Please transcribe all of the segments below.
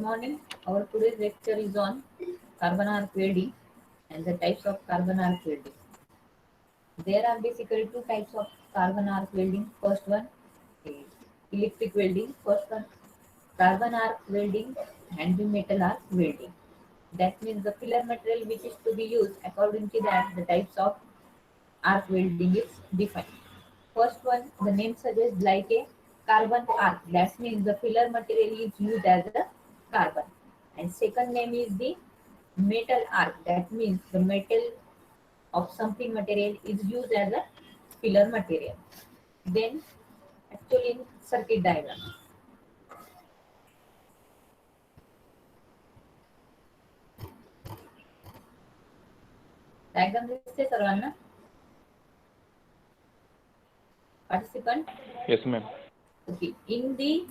morning. Our today's lecture is on carbon arc welding and the types of carbon arc welding. There are basically two types of carbon arc welding. First one is electric welding. First one carbon arc welding and the metal arc welding. That means the filler material which is to be used according to that the types of arc welding is defined. First one, the name suggests like a carbon arc. That means the filler material is used as a carbon. And second name is the metal arc. That means the metal of something material is used as a filler material. Then, actually, in circuit diagram. Diagram दिसते सर्वांना? Participant? Yes, ma'am. Okay. In the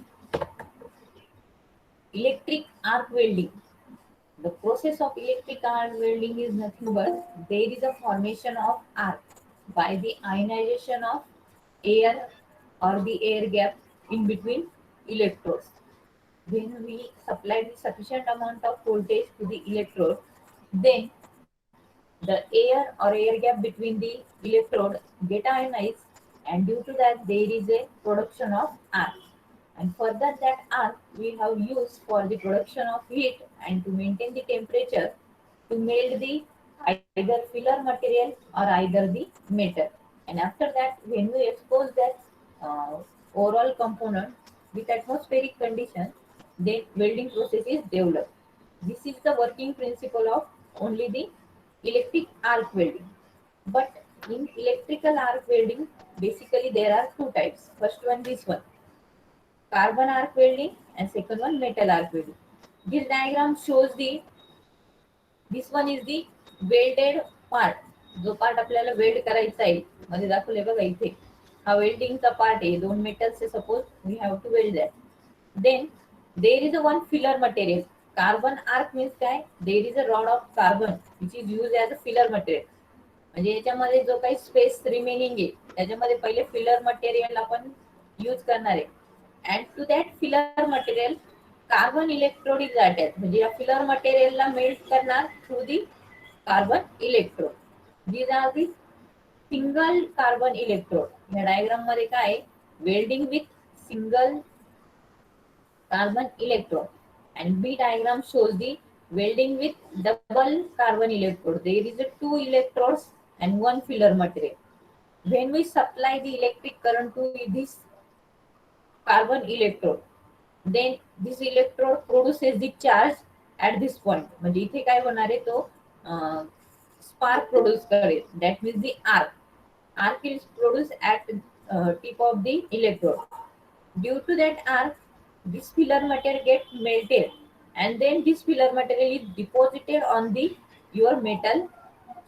electric arc welding, the process of electric arc welding is nothing but there is a formation of arc by the ionization of air or the air gap in between electrodes. When we supply the sufficient amount of voltage to the electrode, then the air or air gap between the electrode get ionized, and due to that there is a production of arc. And further that arc we have used for the production of heat and to maintain the temperature to melt the either filler material or either the metal. And after that, when we expose that overall component with atmospheric condition, then welding process is developed. This is the working principle of only the electric arc welding. But in electrical arc welding, basically there are two types. First one, this one, carbon arc welding, and second one, metal arc welding. This diagram shows the, this one is the welded part. जो part आपल्याला weld करायचा आहे मध्ये दाखवले बघा इथे, हा वेल्डिंगचा part आहे. दोन मेटल्सचे suppose we have to weld that. Then there is a one filler material. Carbon arc means काय, there is a rod of carbon which is use as a filler material. म्हणजे याच्यामध्ये जो काही स्पेस रिमेनिंग आहे त्याच्यामध्ये पहिले filler material आपण use करणार आहे. And to that filler material carbon electrode is attach. म्हणजे या फिलर मटेरियलला मेल्ट करणार through the carbon electrode. These are the single carbon electrode. या डायग्राम मध्ये काय, welding with single carbon electrode, and B diagram shows the welding with double carbon electrode. There is a two electrodes and one filler material. When we supply the electric current to this carbon electrode, then this electrode produces the charge at this point. म्हणजे इथे काय होणार आहे, तो spark produce करेल. That means the arc. Arc is produced at tip of the electrode. Due to that arc, this filler material gets melted, and then this filler material is deposited on the your metal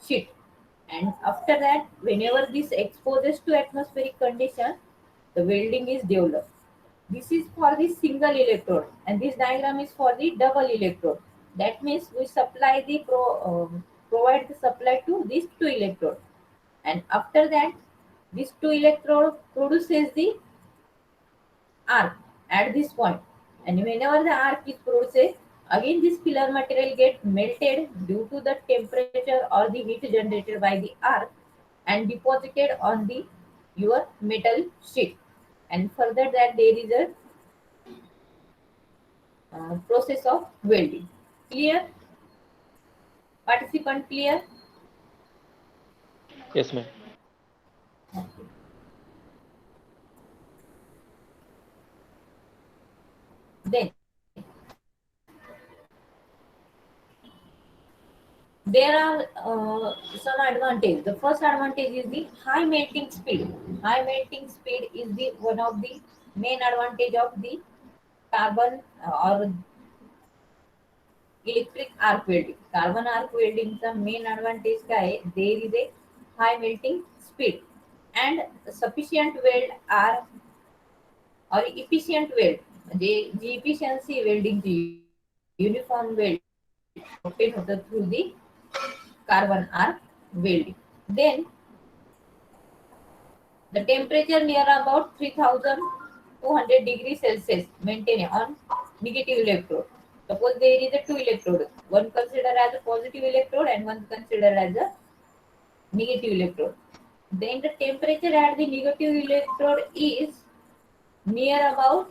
sheet. And after that, whenever this exposes to atmospheric condition, the welding is developed. This is for the single electrode, and this diagram is for the double electrode. That means we supply the provide the supply to these two electrodes, and after that, this two electrode produces the arc at this point. And whenever the arc is produced, again this filler material gets melted due to the temperature or the heat generated by the arc and deposited on the your metal sheet. And further that there is a process of welding. Clear? Participant clear? Yes, ma'am. Then there are some advantage. The first advantage is the high melting speed. High melting speed is the one of the main advantage of the carbon or electric arc welding. Carbon arc welding चा main advantage काय आहे, there is a high melting speed and sufficient weld are or efficient weld. म्हणजे जी efficiency welding ची uniform weld obtain होतं through the carbon arc welding. Then the temperature near about 3200 degrees Celsius maintained on negative electrode. Suppose there is a two electrode, one considered as a positive electrode and one considered as a negative electrode. Then the temperature at the negative electrode is near about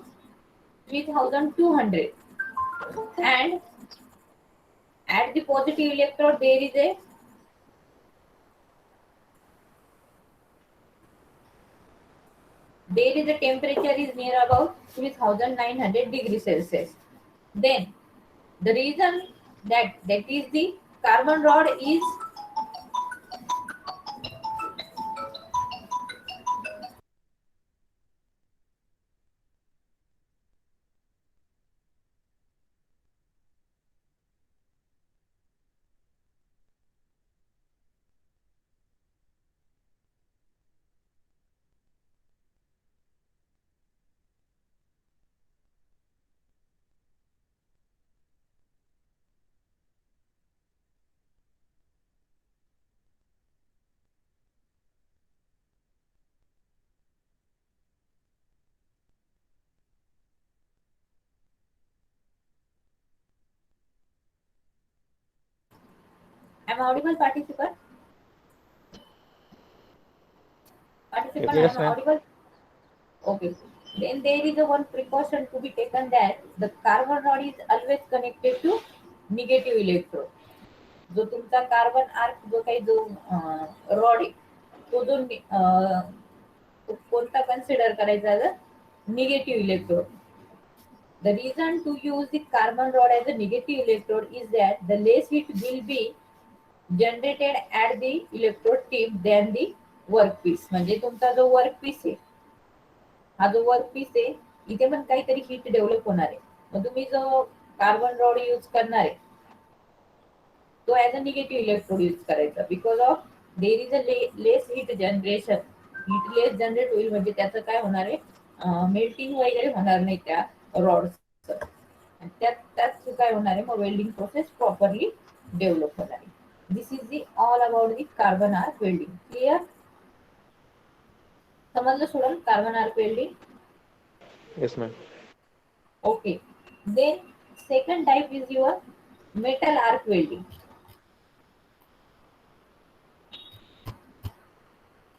3200, and at the positive electrode there is a temperature is near about 3900 degrees Celsius. Then the reason that is the carbon rod is am audible participant? Participant, I Yes, am ma'am. audible. Okay. Then there is a one precaution to be taken that the carbon rod is always connected to negative electrode. जो तुमचा carbon arc जो काही जो rod आहे तो जो तो कोणता कन्सिडर करायचा negative electrode. The reason to use the carbon rod as a negative electrode is that the less heat will be generated at the electrode tip than the workpiece. म्हणजे तुमचा जो वर्कपीस आहे हा जो वर्कपीस आहे इथे पण काहीतरी हीट डेव्हलप होणार आहे. मग तुम्ही जो कार्बन रॉड यूज करणार आहे तो as a negative electrode use करायचा because of there is a less heat generation. Heat less generate होईल म्हणजे त्याचं काय होणार आहे मेल्टिंग वगैरे होणार नाही त्या रॉडचं. त्यात काय होणार आहे मग वेल्डिंग प्रोसेस प्रॉपरली डेव्हलप होणार आहे. This is the all about the carbon arc welding. Clear? समजलं student carbon arc welding? Yes, ma'am. Okay. Then second type is your metal arc welding.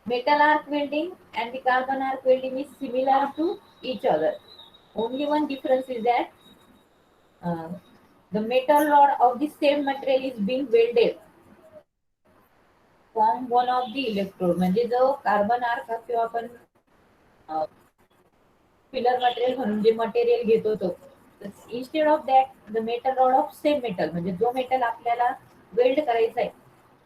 Metal arc welding and the carbon arc welding is similar to each other. Only one difference is that uh, the metal rod of the same material is being welded from one of the electrode. म्हणजे जो carbon arc किंवा आपण filler material म्हणून जे material घेतो तो instead of that the metal rod of same metal म्हणजे जो मेटल आपल्याला वेल्ड करायचा आहे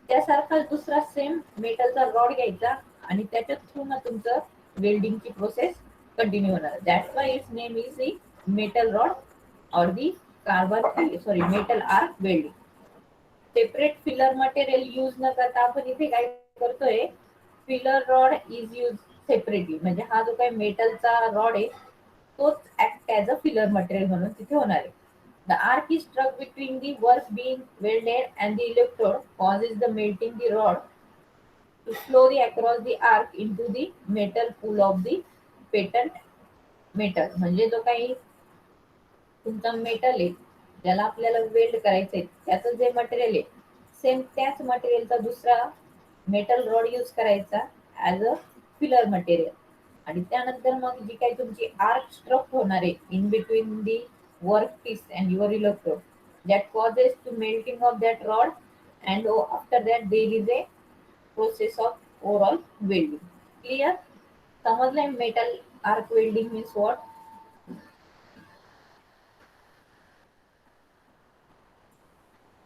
त्यासारखाच दुसरा सेम मेटलचा रॉड घ्यायचा आणि त्याच्या थ्रू ना तुमचं वेल्डिंगची प्रोसेस कंटिन्यू होणार. That's why its name is the metal rod और the carbon sorry metal arc welding. Separate filler material use न करता आपण इथे काय करतोय filler rod is use separately. म्हणजे हा जो काही मेटलचा रॉड आहे तोच act as a filler material म्हणून तिथे होणार आहे. The arc is struck between the work being welded and the electrode causes the melting the rod to slowly across the arc into the metal pool of the patent metal. म्हणजे जो काही तुमचा metal आहे ज्याला आपल्याला weld करायचंय त्याचं जे मटेरियल आहे सेम त्याच मटेरियलचा दुसरा मेटल रॉड यूज करायचा ॲज अ फिलर मटेरियल. आणि त्यानंतर मग जी काही तुमची आर्क स्ट्रक होणार आहे in between the work piece and your electrode that causes to melting of that rod and after that there is a process of overall welding. Clear? समजलंय metal arc welding means what?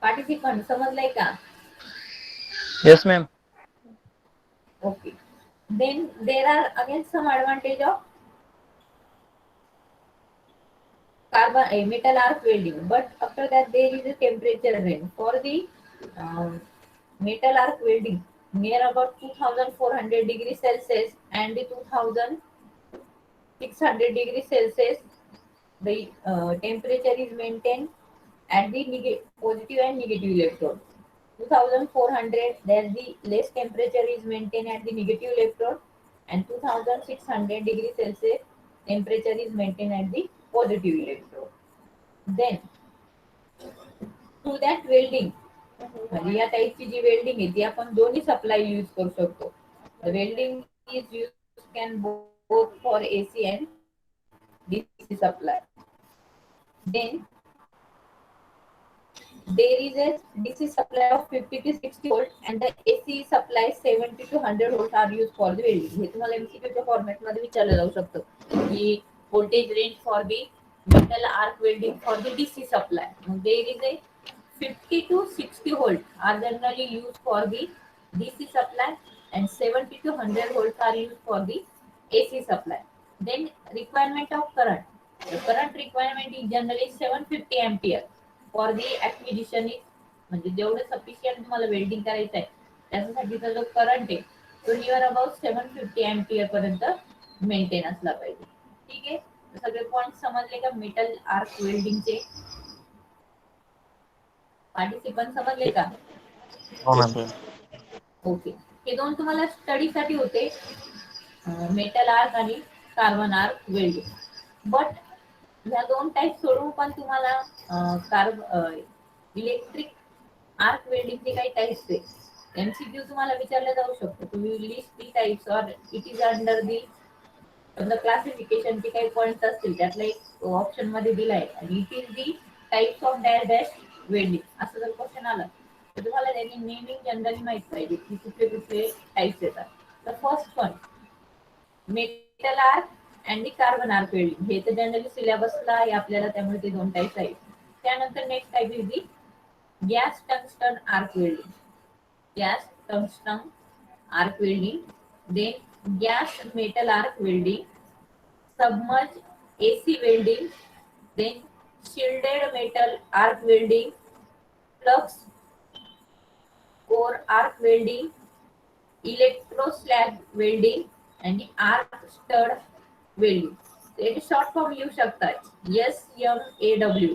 Participant समजलंय का? Yes, ma'am. Okay. Then there are again some advantage of carbon metal arc welding, but after that there is a temperature range for the um, metal arc welding near about 2400 degrees Celsius and the 2600 degrees Celsius. The temperature is maintained at the positive and negative electrode. 2400 there the less temperature is maintained at the negative electrode, and 2600 degrees Celsius temperature is maintained at the positive electrode. Then through that welding, म्हणजे या टाईपची जी welding आहे ती आपण दोन्ही supply use करू शकतो. Welding is use can both for AC and DC supply. Then there is a DC supply of 50 to 60 volt and the AC supply 70 to 100 volt are used for the welding. हे तुम्हाला MCQ च्या format मध्ये विचारलं जाऊ शकतं की voltage range for the metal arc welding for the DC supply. There is a 50 to 60 volt are generally used for the DC supply and 70 to 100 volts are used for the AC supply. Then requirement of current. The current requirement is generally 750 ampere for the acquisition is, म्हणजे जेवढं sufficient तुम्हाला welding करायचं आहे त्याच्यासाठीचा जो current आहे तो near about 750 ampere पर्यंत maintain असला पाहिजे. ठीक आहे, सगळे पॉइंट समजले का मेटल आर्क वेल्डिंगचे? पार्टिसिपंट समजले का? हो Yes, मॅम. ma'am. ओके, हे दोन तुम्हाला स्टडीसाठी होते, मेटल आर्क आणि कार्बन आर्क वेल्डिंग. बट ह्या दोन टाईप सोडून पण तुम्हाला इलेक्ट्रिक आर्क वेल्डिंगचे काही टाईप्स आहे, MCQ तुम्हाला विचारला जाऊ शकतो. तुम्ही लिस्ट दी टाईप्स और इट इज अंडर दी क्लासिफिकेशनचे काही पॉइंट असतील त्यातला एक ऑप्शन मध्ये दिलाय आणि it is the types of dash dash welding असं जर क्वेश्चन आला तर तुम्हाला त्याची नेमिंग जनरली माहित पाहिजे की कुठले कुठले टाईप्स येतात. तर first one metal arc and the carbon arc welding, हे तर जनरली सिलेबसला आहे आपल्याला, त्यामुळे ते दोन टाईप्स आहेत. त्यानंतर next type is the gas tungsten arc welding, gas tungsten arc welding. Then gas metal arc welding, submerged AC welding, then shielded metal arc welding, flux core arc welding, electroslag welding and arc stud welding. त्याची short form येऊ शकतात SMAW.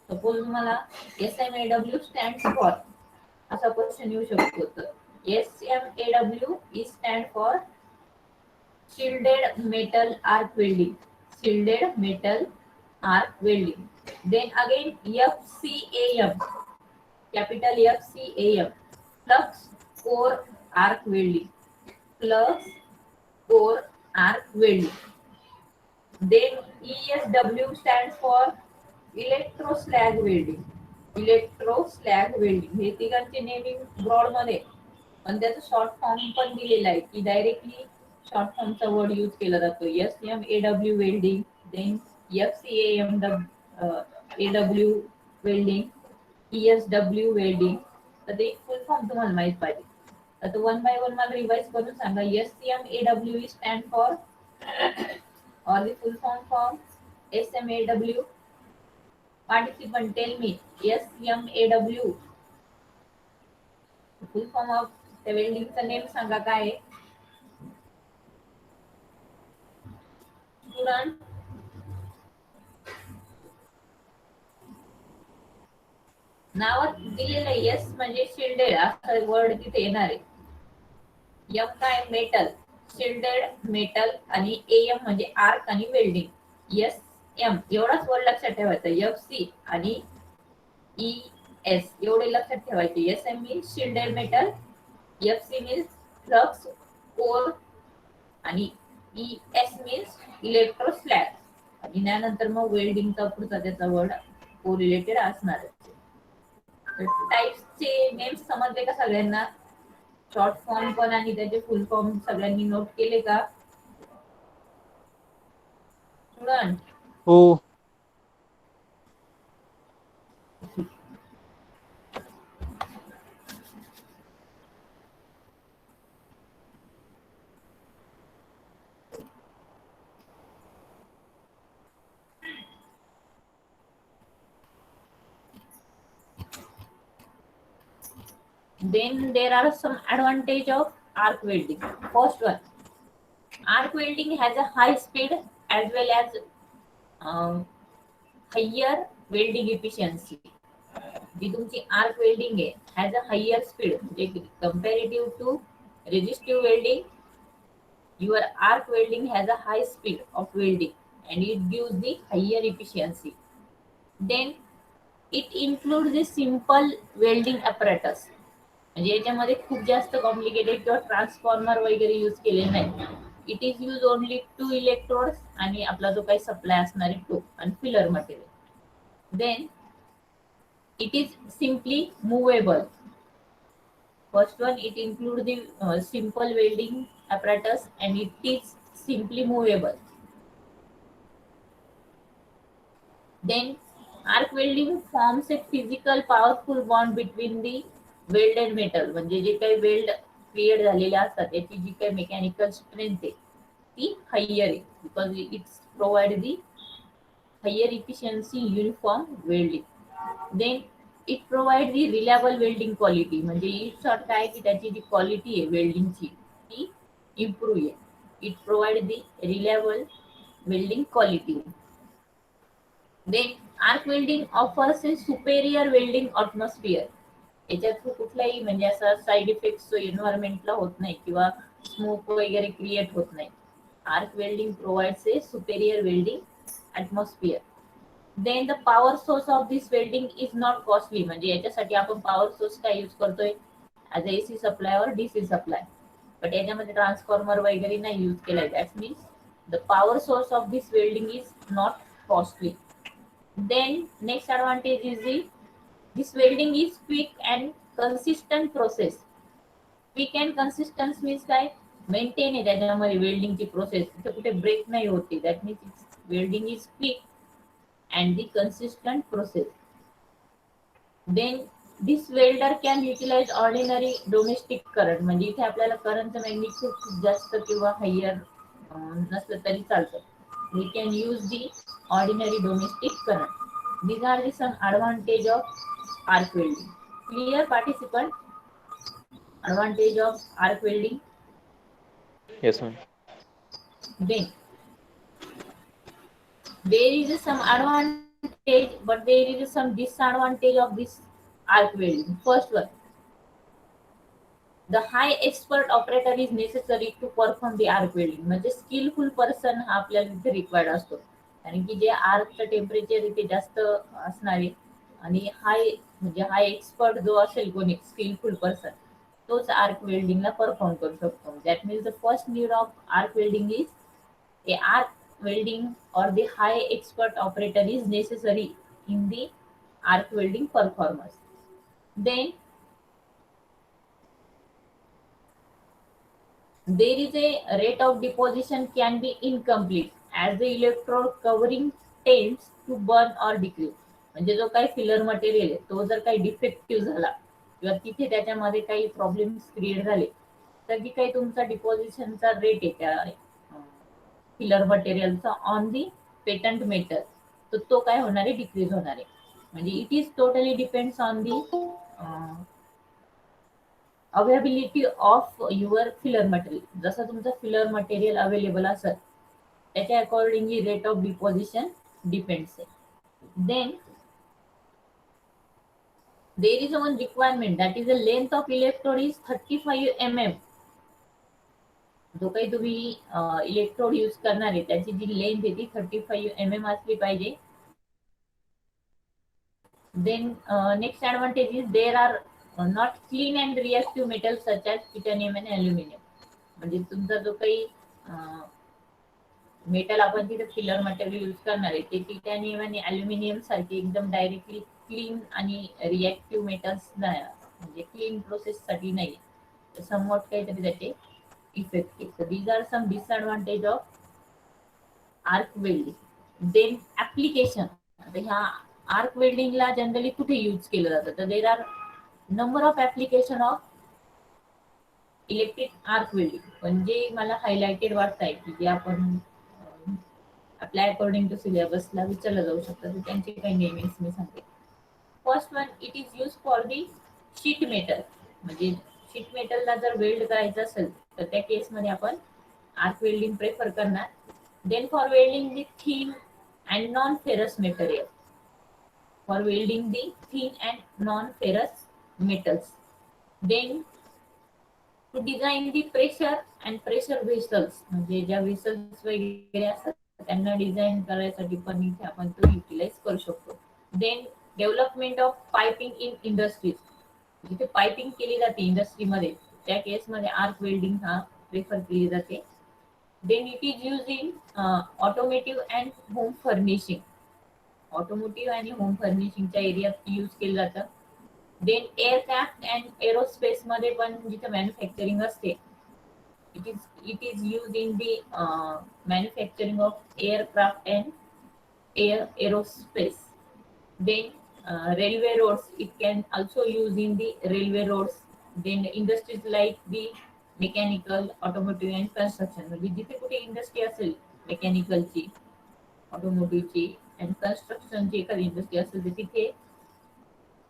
Suppose तुम्हाला SMAW stand for असा question येऊ शकतो, तर SMAW is stand for shielded metal arc welding, shielded metal arc welding. Then again FCAM, capital FCAM, flux core arc welding, flux core arc welding. Then ESW stands for electroslag welding, electroslag welding. हे तिघांचे naming broad मध्ये, पण त्याचा short form पण दिलेला आहे की directly short फॉर्मचा वर्ड यूज केला जातो. SMAW welding, then FCAM AW welding, ESW welding. तर ते फुल फॉर्म तुम्हाला माहित पाहिजे. आता वन बाय वन मला रिवाइज करून सांगा. SMAW stand for or the full form SMAW. Participant tell me SMAW full form of the welding चा नेम सांगा काय आहे? स्टुडंट नावात दिलेलं एस म्हणजे शिल्डेड असं वर्ड तिथे येणार आहे. एम काय मेटल, शिल्डेड मेटल आणि AM म्हणजे आर्क आणि वेल्डिंग. SM एवढाच वर्ड लक्षात ठेवायचा. FC आणि ES एवढे लक्षात ठेवायचे. SM means shielded metal, FC means flux core आणि ES मीन्स इलेक्ट्रोस्लॅग. आणि त्यानंतर मग वेल्डिंगचा पुढचा त्याचा वर्ड कोरिलेटेड असणार आहे. टाइप्सचे नेम्स समजले का सगळ्यांना? शॉर्ट फॉर्म पण आणि त्याचे फुल फॉर्म सगळ्यांनी नोट केले का स्टुडंट? हो. Then there are some advantage of arc welding. First one, arc welding has a high speed as well as higher welding efficiency. जी तुमची आर्क वेल्डिंग आहे हॅज अ हायर स्पीड, म्हणजे comparative to resistive welding, your arc welding has a high speed of welding and it gives the higher efficiency. Then it include the simple welding apparatus, म्हणजे याच्यामध्ये खूप जास्त complicated किंवा transformer वगैरे use केलेले नाही. It is use only 2 electrodes आणि आपला जो काही सप्लाय असणार आहे तो आणि filler material. Then it is simply movable. First one, it include the simple welding apparatus and it is simply movable. Then arc welding forms a physical powerful bond between the welded metal, म्हणजे जे काही weld create झालेले असतात त्याची जी काही mechanical strength आहे ती higher आहे, because it's provide the higher efficiency uniform welding. Then it provide the reliable welding quality, म्हणजे इट्स अर्थ आहे की त्याची जी क्वालिटी आहे वेल्डिंगची ती इम्प्रूव्ह आहे. It provide the reliable welding quality. Then arc welding offers a superior welding atmosphere. याच्यात कुठलाही म्हणजे असा साईड इफेक्ट एन्व्हायरमेंटला होत नाही किंवा स्मोक वगैरे क्रिएट होत नाही. Arc welding provides a superior welding atmosphere. Then the power source of this welding is not costly, म्हणजे याच्यासाठी आपण पॉवर सोर्स काय यूज करतोय ॲज अ एसी सप्लाय और डीसी सप्लाय, बट याच्यामध्ये ट्रान्सफॉर्मर वगैरे नाही यूज केलाय. That means the power source of this welding is not costly. Then next advantage is this welding is quick and consistent process. Quick and consistent means काय, maintain आहे त्याच्यामध्ये वेल्डिंगची process, तिथे कुठे break नाही होते. That means welding is quick and the consistent process. Then this welder can utilize ordinary domestic current, म्हणजे इथे आपल्याला करंटचं मॅग्निट्यूड खूप जास्त किंवा हायर नसलं तरी चालतं. We can use the ordinary domestic current. These are the some advantage of arc welding. Clear participant? Advantage of arc welding. Yes, ma'am. Then there is some advantage, but there is some disadvantage of this arc welding. First one, the high expert operator is necessary to perform the arc welding, म्हणजे skilful person हा आपल्याला इथे required असतो, कारण की जे आर्कचं temperature इथे जास्त असणार आहे आणि हाय म्हणजे हाय एक्सपर्ट जो असेल कोणी स्किलफुल पर्सन तोच आर्क वेल्डिंगला परफॉर्म करू शकतो. That means the first need of arc welding is a arc welding or the high expert operator is necessary in the arc welding performance. Then there is a rate of deposition can be incomplete as the electrode covering tends to burn or decrease. म्हणजे जो काही filler material आहे तो जर काही defective झाला किंवा तिथे त्याच्यामध्ये काही प्रॉब्लेम्स क्रिएट झाले तर जी काही तुमचा डिपॉझिशनचा रेट आहे त्या फिलर मटेरियलचा ऑन दी पेटंट मेटर तर तो काय होणार आहे, डिक्रीज होणार आहे. म्हणजे it is totally depends on the availability of your filler material. जसं तुमचं फिलर मटेरियल अवेलेबल असेल त्याच्या accordingly rate of deposition depends आहे. Then there is one requirement, that is the length of electrode is 35 mm. जो काही तुम्ही electrode use करणार आहे त्याची जी लेंथ आहे ती 35 mm असली पाहिजे. Then next advantage is there are not clean and reactive metal such as titanium and aluminium. म्हणजे तुमचा जो काही मेटल आपण तिथे फिलर मटेरियल यूज करणार आहे ते टिटॅनियम आणि ॲल्युमिनियम सारखे एकदम डायरेक्टली क्लीन आणि रिएक्टिव्ह मेटल्स म्हणजे क्लीन प्रोसेस साठी नाही, समवॉट काहीतरी त्याचे effective. So these are some disadvantage of arc welding. Then application. आता ह्या आर्क वेल्डिंगला जनरली कुठे यूज केलं जातं तर there are number of application of electric arc welding. पण जे मला हायलाइटेड वाटत आहे की जे आपण आपल्या अकॉर्डिंग टू सिलेबसला विचारलं जाऊ शकतं तर त्यांचे काही नेमिंग्स मी सांगते. First one, it is use for the sheet metal. म्हणजे शीट मेटलला जर वेल्ड करायचं असेल तर त्या केसमध्ये आपण आर्क वेल्डिंग प्रेफर करणार. Then for welding the thin and non ferrous material, for welding the thin and non ferrous metals. Then to design the pressure and pressure vessels, म्हणजे ज्या व्हेसल्स वगैरे असतात त्यांना डिझाईन करायसाठी पण इथे आपण तो युटिलाइज करू शकतो. Then development of piping in industries, जिथे पाइपिंग केली जाते इंडस्ट्रीमध्ये त्या केसमध्ये आर्क वेल्डिंग हा प्रेफर केली जाते. Then it is use in automotive and home furnishing, automotive आणि होम फर्निशिंगच्या एरियात यूज केलं जातं. देन एअरक्राफ्ट अँड एरोस्पेस मध्ये पण जिथे मॅन्युफॅक्चरिंग असते, it is used in the manufacturing of aircraft and aerospace. Then railway roads, it can also use in the railway roads. Then industries like the mechanical, automotive and construction, म्हणजे जिथे कुठे industry असेल मेकॅनिकलची, ऑटोमोटिव्हची and कन्स्ट्रक्शनची एखादी industry असेल तर तिथे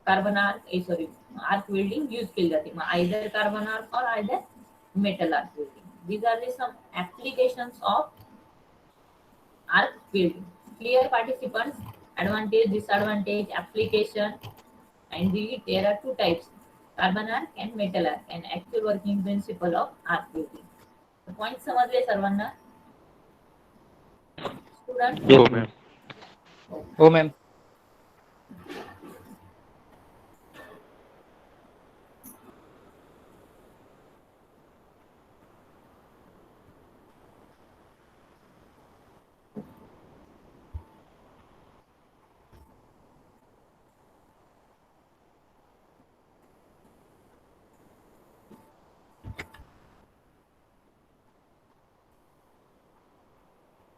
carbon arc sorry arc welding use केली जाते. मग आयदर कार्बन आर्क और either metal arc welding. These are the some applications of arc welding. Clear participants, advantage, disadvantage, application, and there are two types, carbon arc and metal arc, and actual working principle of arc welding. The point समजले सर्वांना? Student? Yes, ma'am. हो ma'am.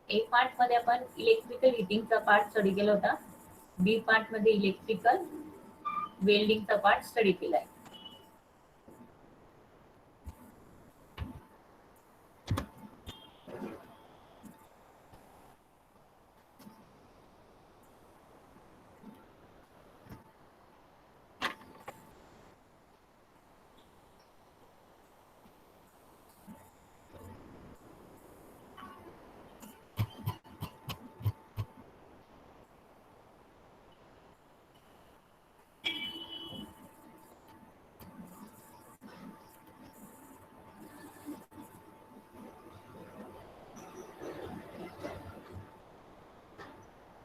ए part मध्ये आपण electrical हिटिंगचा part study केला होता. बी part मध्ये electrical वेल्डिंगचा part study केलाय.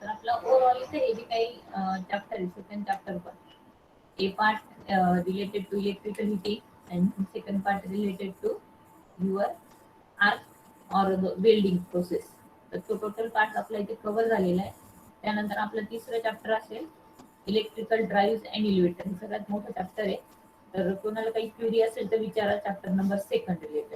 तर आपला ओव्हरऑल इथे हे जे काही चॅप्टर आहे सेकंड चॅप्टर पण a part related to electrical heating and second part related to your arc or welding process. तर तो टोटल पार्ट आपला इथे कव्हर झालेला आहे. त्यानंतर आपलं तिसरं चॅप्टर असेल इलेक्ट्रिकल ड्राईव्ह अँड इलिव्हेटर. हे सगळ्यात मोठं चॅप्टर आहे. तर कोणाला काही क्युरी असेल तर विचारा चॅप्टर नंबर सेकंड रिलेटेड.